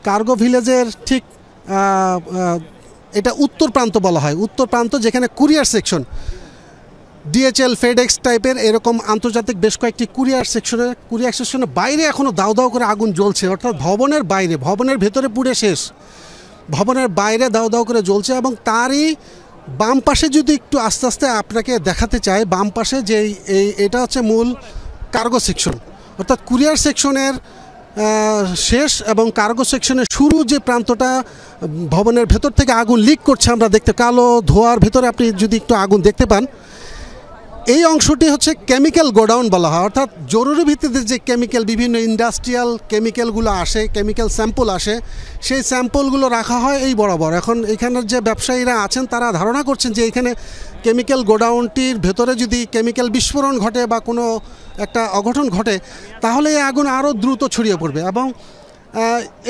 Cargo ভিলেজের ঠিক এটা উত্তর প্রান্ত বলা হয়, উত্তর প্রান্ত যেখানে কুরিয়ার সেকশন ডিএচএল ফেডেক্স টাইপের এরকম আন্তর্জাতিক বেশ কয়েকটি কুরিয়ার সেকশনের বাইরে এখনও দাউ দাউ করে আগুন জ্বলছে, অর্থাৎ ভবনের বাইরে, ভবনের ভেতরে পুড়ে শেষ, ভবনের বাইরে দাউ দাউ করে জ্বলছে। এবং তারই বাম পাশে যদি একটু আস্তে আস্তে আপনাকে দেখাতে চাই, বাম পাশে যে এটা হচ্ছে মূল কার্গো সেকশন, অর্থাৎ কুরিয়ার সেকশনের শেষ এবং কার্গো সেকশনের শুরু যে প্রান্তটা ভবনের ভেতর থেকে আগুন লিক করছে আমরা দেখতে, কালো ধোঁয়ার ভেতরে আপনি যদি একটু আগুন দেখতে পান, এই অংশটি হচ্ছে কেমিক্যাল গোডাউন বলা হয়। অর্থাৎ জরুরি ভিত্তিতে যে কেমিক্যাল, বিভিন্ন ইন্ডাস্ট্রিয়াল কেমিক্যালগুলো আসে, কেমিক্যাল স্যাম্পল আসে, সেই স্যাম্পলগুলো রাখা হয় এই বরাবর। এখন এখানের যে ব্যবসায়ীরা আছেন তারা ধারণা করছেন যে এখানে কেমিক্যাল গোডাউনটির ভেতরে যদি কেমিক্যাল বিস্ফোরণ ঘটে বা কোনো একটা অঘটন ঘটে তাহলে এই আগুন আরও দ্রুত ছড়িয়ে পড়বে। এবং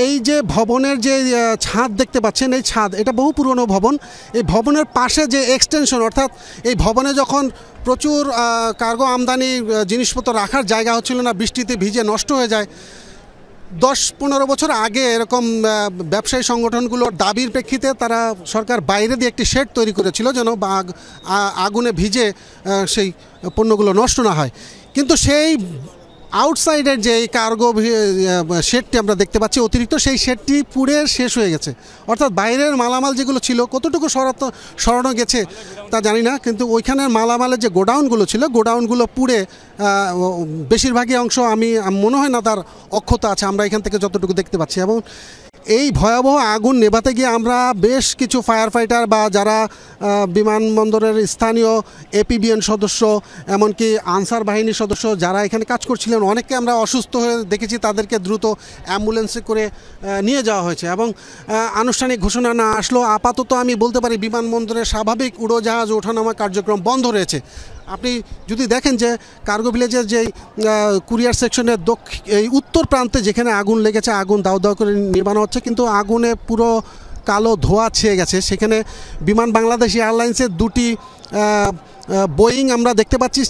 এই যে ভবনের যে ছাদ দেখতে পাচ্ছেন, এই ছাদ এটা বহু পুরনো ভবন, এই ভবনের পাশে যে এক্সটেনশন, অর্থাৎ এই ভবনে যখন প্রচুর কার্গো আমদানি জিনিসপত্র রাখার জায়গা হচ্ছিল না, বৃষ্টিতে ভিজে নষ্ট হয়ে যায়, 10-15 বছর আগে এরকম ব্যবসায়ী সংগঠনগুলোর দাবির প্রেক্ষিতে তারা সরকার বাইরে দিয়ে একটি শেড তৈরি করেছিল যেন আগুনে ভিজে সেই পণ্যগুলো নষ্ট না হয়। কিন্তু সেই আউটসাইডের যে কার্গো শেডটি আমরা দেখতে পাচ্ছি অতিরিক্ত, সেই শেডটি পুড়ে শেষ হয়ে গেছে। অর্থাৎ বাইরের মালামাল যেগুলো ছিল কতটুকু সরানো গেছে তা জানি না, কিন্তু ওইখানের মালামালের যে গোডাউনগুলো ছিল, গোডাউনগুলো পুড়ে বেশিরভাগই অংশ আমি মনে হয় না তার অক্ষত আছে, আমরা এখান থেকে যতটুকু দেখতে পাচ্ছি। এবং এই ভয়াবহ আগুন নেভাতে গিয়ে আমরা বেশ কিছু ফায়ার ফাইটার বা যারা বিমানবন্দরের স্থানীয় এপিবিএন সদস্য, এমনকি আনসার বাহিনীর সদস্য যারা এখানে কাজ করছিলেন, অনেককে আমরা অসুস্থ হয়ে দেখেছি, তাদেরকে দ্রুত অ্যাম্বুলেন্সে করে নিয়ে যাওয়া হয়েছে। এবং আনুষ্ঠানিক ঘোষণা না আসলেও আপাতত আমি বলতে পারি বিমানবন্দরের স্বাভাবিক উড়োজাহাজ ওঠানামা কার্যক্রম বন্ধ রয়েছে। আপনি যদি দেখেন যে কার্গো ভিলেজের যে কুরিয়ার সেকশনের এই উত্তর প্রান্তে যেখানে আগুন লেগেছে, আগুন দাউ দাউ করে নিবানো হচ্ছে, কিন্তু আগুনে পুরো কালো ধোঁয়া ছেয়ে গেছে। সেখানে বিমান বাংলাদেশ এয়ারলাইন্সের দুটি বোয়িং আমরা দেখতে পাচ্ছি,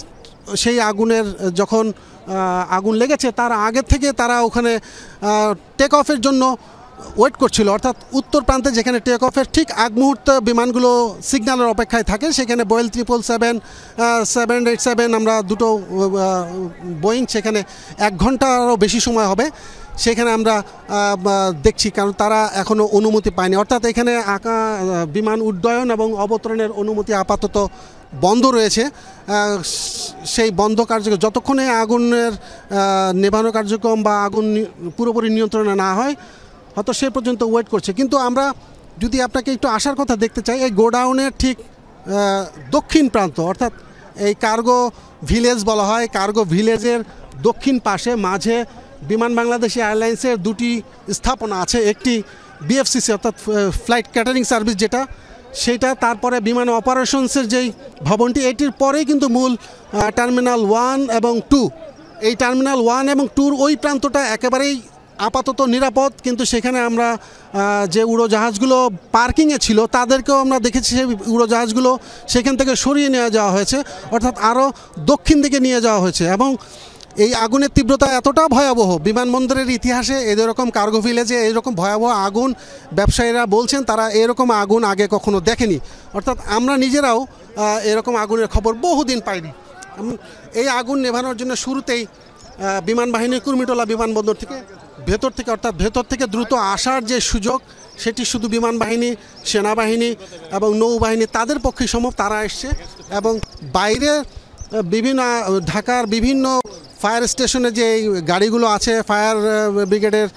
সেই আগুনের যখন আগুন লেগেছে তার আগে থেকে তারা ওখানে টেক অফের জন্য ওয়েট করছিল। অর্থাৎ উত্তর প্রান্তে যেখানে টেক অফের ঠিক আগ মুহূর্তে বিমানগুলো সিগন্যালের অপেক্ষায় থাকে, সেখানে বোয়েল 777, 787 আমরা দুটো বোয়িং, সেখানে 1 ঘন্টারও বেশি সময় হবে সেখানে আমরা দেখছি, কারণ তারা এখনও অনুমতি পায়নি। অর্থাৎ এখানে বিমান উড্ডয়ন এবং অবতরণের অনুমতি আপাতত বন্ধ রয়েছে। সেই বন্ধ কার্যক্রম যতক্ষণে আগুনের নেভানো কার্যক্রম বা আগুন পুরোপুরি নিয়ন্ত্রণে না হয় হয়তো সে পর্যন্ত ওয়েট করছে। কিন্তু আমরা যদি আপনাকে একটু আসার কথা দেখতে চাই, এই গোডাউনের ঠিক দক্ষিণ প্রান্ত, অর্থাৎ এই কার্গো ভিলেজ বলা হয়, কার্গো ভিলেজের দক্ষিণ পাশে মাঝে বিমান বাংলাদেশ এয়ারলাইন্সের দুটি স্থাপনা আছে, একটি বিএফসিসি অর্থাৎ ফ্লাইট ক্যাটারিং সার্ভিস যেটা, সেইটা, তারপরে বিমান অপারেশনসের যেই ভবনটি, এটির পরেই কিন্তু মূল টার্মিনাল 1 এবং 2। এই টার্মিনাল 1 এবং 2-র ওই প্রান্তটা একেবারেই আপাতত নিরাপদ, কিন্তু সেখানে আমরা যে উড়োজাহাজগুলো পার্কিংয়ে ছিল তাদেরকেও আমরা দেখেছি সেই উড়োজাহাজগুলো সেখান থেকে সরিয়ে নিয়ে যাওয়া হয়েছে, অর্থাৎ আরও দক্ষিণ দিকে নিয়ে যাওয়া হয়েছে। এবং এই আগুনের তীব্রতা এতটা ভয়াবহ, বিমানবন্দরের ইতিহাসে এরকম কার্গো ভিলেজে এরকম ভয়াবহ আগুন ব্যবসায়ীরা বলছেন তারা এরকম আগুন আগে কখনো দেখেনি। অর্থাৎ আমরা নিজেরাও এরকম আগুনের খবর বহুদিন পাইনি। এই আগুন নেভানোর জন্য শুরুতেই বিমান বাহিনীর কুর্মিটোলা বিমানবন্দর থেকে অর্থাৎ ভেতর থেকে দ্রুত আসার যে সুযোগ সেটি শুধু বিমান বাহিনী, সেনাবাহিনী এবং নৌবাহিনী তাদের পক্ষে সম্ভব, তারা এসছে। এবং বাইরে ঢাকার বিভিন্ন ফায়ার স্টেশনে যে গাড়িগুলো আছে, ফায়ার ব্রিগেডের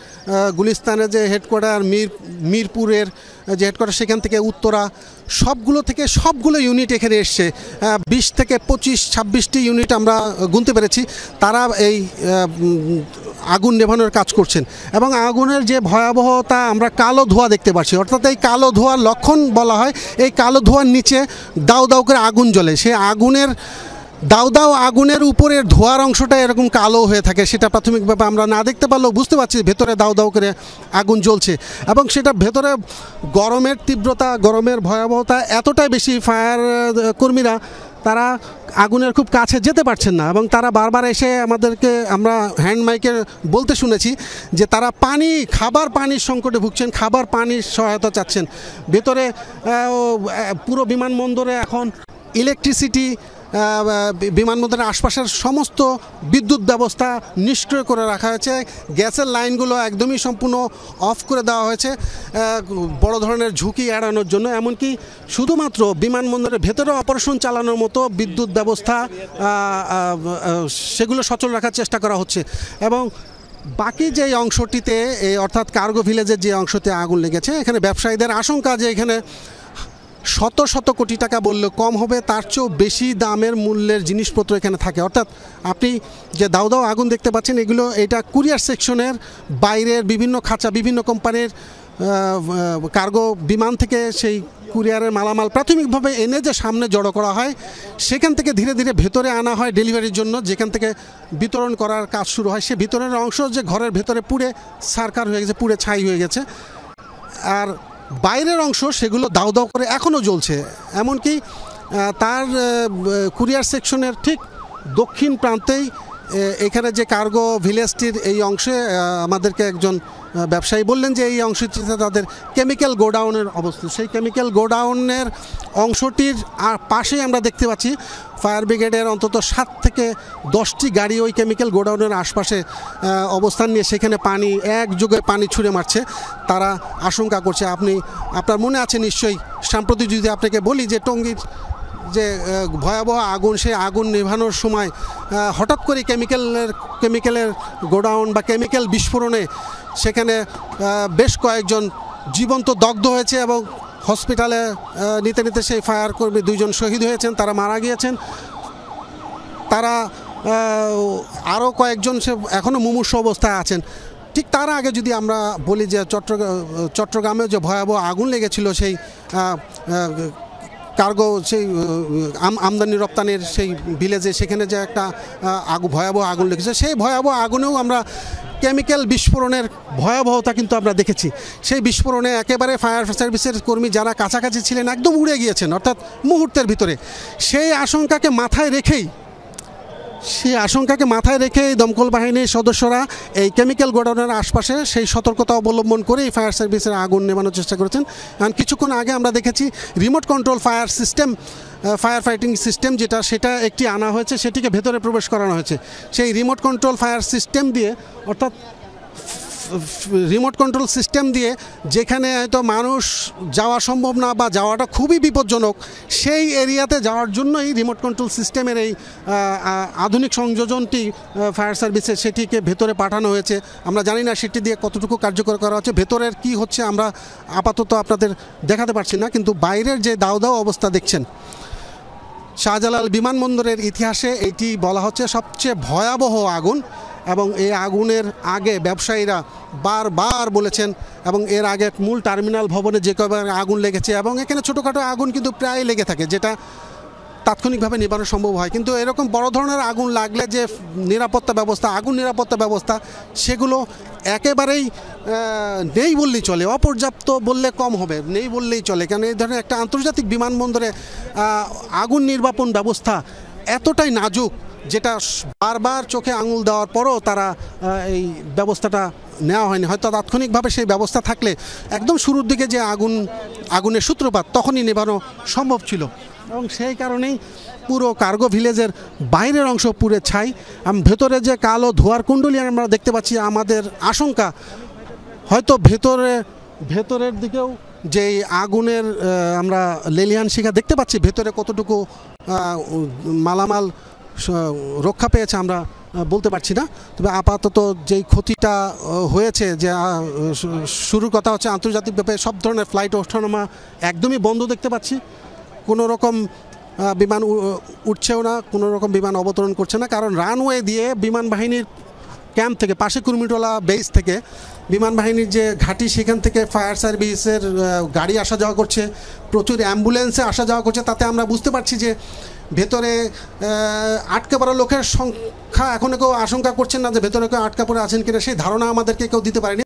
গুলিস্তানের যে হেডকোয়ার্টার, মিরপুরের যে হেডকোয়ার্টার, সেখান থেকে উত্তরা, সবগুলো ইউনিট এখানে এসছে। 20 থেকে 25-26টি ইউনিট আমরা গুনতে পেরেছি, তারা এই আগুন নেভানোর কাজ করছেন। এবং আগুনের যে ভয়াবহতা, আমরা কালো ধোঁয়া দেখতে পাচ্ছি, অর্থাৎ এই কালো ধোঁয়ার লক্ষণ বলা হয়, এই কালো ধোঁয়ার নিচে দাউ দাউ করে আগুন জ্বলে। সেই আগুনের দাউ আগুনের উপরের ধোঁয়ার অংশটা এরকম কালো হয়ে থাকে, সেটা প্রাথমিকভাবে আমরা না দেখতে পারলেও বুঝতে পারছি ভেতরে দাউ করে আগুন জ্বলছে। এবং সেটা ভেতরে গরমের তীব্রতা, গরমের ভয়াবহতা এতটাই বেশি, ফায়ার কর্মীরা তারা আগুনের খুব কাছে যেতে পারছেন না, এবং তারা বারবার এসে আমাদেরকে আমরা হ্যান্ড মাইকে বলতে শুনেছি যে তারা খাবার পানির সংকটে ভুগছেন, খাবার পানির সহায়তা চাচ্ছেন। ভেতরে পুরো বিমানবন্দরে এখন ইলেকট্রিসিটি, বিমানবন্দরের আশপাশের সমস্ত বিদ্যুৎ ব্যবস্থা নিষ্ক্রিয় করে রাখা হয়েছে। গ্যাসের লাইনগুলো একদমই সম্পূর্ণ অফ করে দেওয়া হয়েছে বড় ধরনের ঝুঁকি এড়ানোর জন্য। এমনকি শুধুমাত্র বিমানবন্দরের ভেতরে অপারেশন চালানোর মতো বিদ্যুৎ ব্যবস্থা সেগুলো সচল রাখার চেষ্টা করা হচ্ছে। এবং বাকি যে অংশটিতে, অর্থাৎ কার্গো ভিলেজের যে অংশতে আগুন লেগেছে, এখানে ব্যবসায়ীদের আশঙ্কা যে এখানে শত শত কোটি টাকা বললে কম হবে, তার চেয়েও বেশি দামের মূল্যের জিনিসপত্র এখানে থাকে। অর্থাৎ আপনি যে দাউ দাউ আগুন দেখতে পাচ্ছেন, এটা কুরিয়ার সেকশনের বাইরের বিভিন্ন খাঁচা, বিভিন্ন কোম্পানির কার্গো বিমান থেকে সেই কুরিয়ারের মালামাল প্রাথমিকভাবে এনে যে সামনে জড়ো করা হয়, সেখান থেকে ধীরে ধীরে ভেতরে আনা হয় ডেলিভারির জন্য, যেখান থেকে বিতরণ করার কাজ শুরু হয়। সে ভিতরের অংশ যে ঘরের ভেতরে পুড়ে ছারখার হয়ে গেছে, পুড়ে ছাই হয়ে গেছে। আর বাইরের অংশ সেগুলো দাউ দাউ করে এখনও জ্বলছে। এমনকি তার কুরিয়ার সেকশনের ঠিক দক্ষিণ প্রান্তেই এখানে যে কার্গো ভিলেজটির এই অংশে আমাদেরকে একজন ব্যবসায়ী বললেন যে এই অংশটিতে তাদের কেমিক্যাল গোডাউনের অবস্থা। সেই কেমিক্যাল গোডাউনের অংশটির পাশেই আমরা দেখতে পাচ্ছি ফায়ার ব্রিগেডের অন্তত 7 থেকে 10টি গাড়ি ওই কেমিক্যাল গোডাউনের আশপাশে অবস্থান নিয়ে সেখানে একযোগে পানি ছুঁড়ে মারছে। তারা আশঙ্কা করছে, আপনার মনে আছে নিশ্চয়ই, সাম্প্রতিক যদি আপনাকে বলি যে টঙ্গীর যে ভয়াবহ আগুন, সেই আগুন নেভানোর সময় হঠাৎ করে কেমিক্যালের গোডাউন বা কেমিক্যাল বিস্ফোরণে সেখানে বেশ কয়েকজন জীবন্ত দগ্ধ হয়েছে, এবং হসপিটালে নিতে নিতে সেই ফায়ার কর্মী 2 জন শহীদ হয়েছেন, তারা মারা গিয়েছেন। তারা আরও কয়েকজন এখনও মুমূর্ষ অবস্থায় আছেন। ঠিক তার আগে যদি আমরা বলি যে চট্টগ্রামে যে ভয়াবহ আগুন লেগেছিল সেই কার্গো, সেই আমদানি রপ্তানির সেই ভিলেজে, সেখানে যে একটা ভয়াবহ আগুন লেগেছে, সেই ভয়াবহ আগুনেও আমরা কেমিক্যাল বিস্ফোরণের ভয়াবহতা কিন্তু আমরা দেখেছি। সেই বিস্ফোরণে একেবারে ফায়ার সার্ভিসের কর্মী যারা কাছাকাছি ছিলেন একদম উড়ে গিয়েছেন, অর্থাৎ মুহূর্তের ভিতরে। সেই আশঙ্কাকে মাথায় রেখেই দমকল বাহিনীর সদস্যরা এই কেমিক্যাল গোডাউনের আশপাশে সেই সতর্কতা অবলম্বন করেই ফায়ার সার্ভিসের আগুন নেভানোর চেষ্টা করেছেন। কারণ কিছুক্ষণ আগে আমরা দেখেছি remote control fire fighting system সেটা একটি আনা হয়েছে, সেটিকে ভেতরে প্রবেশ করানো হয়েছে। সেই রিমোট কন্ট্রোল ফায়ার সিস্টেম দিয়ে, অর্থাৎ রিমোট কন্ট্রোল সিস্টেম দিয়ে যেখানে হয়তো মানুষ যাওয়া সম্ভব না বা যাওয়াটা খুবই বিপজ্জনক, সেই এরিয়াতে যাওয়ার জন্যই রিমোট কন্ট্রোল সিস্টেমের এই আধুনিক সংযোজনটি ফায়ার সার্ভিসে সেটিকে ভেতরে পাঠানো হয়েছে। আমরা জানি না সেটি দিয়ে কতটুকু কার্যকর করা হচ্ছে, ভেতরের কি হচ্ছে আমরা আপাতত আপনাদের দেখাতে পারছি না। কিন্তু বাইরের যে দাউ দাউ অবস্থা দেখছেন, শাহজালাল বিমানবন্দরের ইতিহাসে এটি বলা হচ্ছে সবচেয়ে ভয়াবহ আগুন। এবং এই আগুনের আগে ব্যবসায়ীরা বারবার বলেছেন, এবং এর আগে মূল টার্মিনাল ভবনে যে কবার আগুন লেগেছে, এবং এখানে ছোটোখাটো আগুন কিন্তু প্রায় লেগে থাকে, যেটা তাৎক্ষণিকভাবে নিবানো সম্ভব হয়। কিন্তু এরকম বড় ধরনের আগুন লাগলে যে আগুন নিরাপত্তা ব্যবস্থা সেগুলো একেবারেই নেই বললেই চলে, অপর্যাপ্ত বললে কম হবে, নেই বললেই চলে। কারণ এই ধরনের একটা আন্তর্জাতিক বিমানবন্দরে আগুন নির্বাপন ব্যবস্থা এতটাই নাজুক, যেটা বারবার চোখে আঙুল দেওয়ার পরও তারা এই ব্যবস্থাটা নেওয়া হয়নি। হয়তো তাৎক্ষণিকভাবে সেই ব্যবস্থা থাকলে একদম শুরুর দিকে যে আগুনের সূত্রপাত তখনই নেভানো সম্ভব ছিল। এবং সেই কারণেই পুরো কার্গো ভিলেজের বাইরের অংশ পুড়ে ছাই, ভেতরে যে কালো ধোঁয়ার কুণ্ডলী আমরা দেখতে পাচ্ছি। আমাদের আশঙ্কা হয়তো ভেতরের দিকেও যেই আগুনের আমরা লেলিহান শিখা দেখতে পাচ্ছি, ভেতরে কতটুকু মালামাল রক্ষা পেয়েছে আমরা বলতে পারছি না। তবে আপাতত যেই ক্ষতিটা হয়েছে, যে শুরুর কথা হচ্ছে আন্তর্জাতিক ব্যাপারে সব ধরনের ফ্লাইট ওঠানামা একদমই বন্ধ দেখতে পাচ্ছি। কোনো রকম বিমান উঠছেও না, কোনো রকম বিমান অবতরণ করছে না, কারণ রানওয়ে দিয়ে বিমান বাহিনীর ক্যাম্প থেকে, পাশে কুর্মিটোলা বেস থেকে বিমান বাহিনীর যে ঘাঁটি, সেখান থেকে ফায়ার সার্ভিসের গাড়ি আসা যাওয়া করছে, প্রচুর অ্যাম্বুলেন্সে আসা যাওয়া করছে। তাতে আমরা বুঝতে পারছি যে ভেতরে আটকে পড়া লোকের সংখ্যা এখনও কেউ আশঙ্কা করছেন না যে ভেতরে কেউ আটকা পড়ে আছেন কিনা, সেই ধারণা আমাদেরকে কেউ দিতে পারেনি।